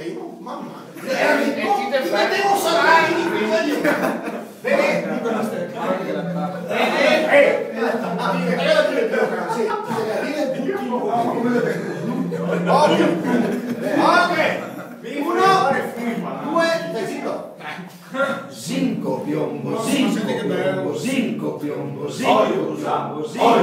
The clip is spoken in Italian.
io, mamma. Devo salare di ok, 1, 2, stai zitto. Zinco piombo, zinco piombo, zinco piombo, zinco piombo, zinco